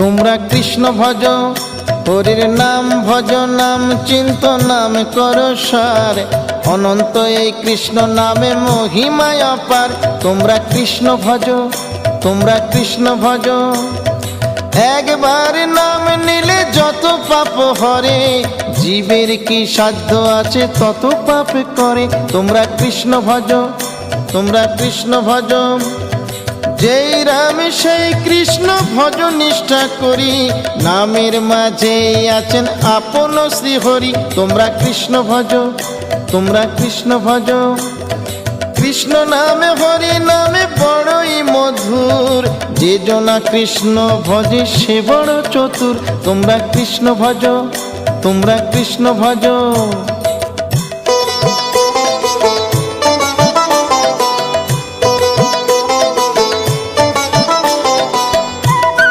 তোমরা কৃষ্ণ ভজ, হরির নাম ভজ, নাম চিন্ত নাম করো সার, অনন্ত এই কৃষ্ণ নামে মহিমায় অপার। তোমরা কৃষ্ণ ভজ, তোমরা কৃষ্ণ ভজ, একবার নাম নিলে যত পাপ হরে, জীবের কি সাধ্য আছে তত পাপ করে। তোমরা কৃষ্ণ ভজ, তোমরা কৃষ্ণ ভজ, যেই রাম সেই কৃষ্ণ ভজ নিষ্ঠা করি, নামের মাঝে আছেন আপন শ্রী হরি। তোমরা কৃষ্ণ ভজ, তোমরা কৃষ্ণ ভজ, কৃষ্ণ নামে হরি নামে বড়ই মধুর, যে জনা কৃষ্ণ ভজে সে বড় চতুর। তোমরা কৃষ্ণ ভজ, তোমরা কৃষ্ণ ভজ।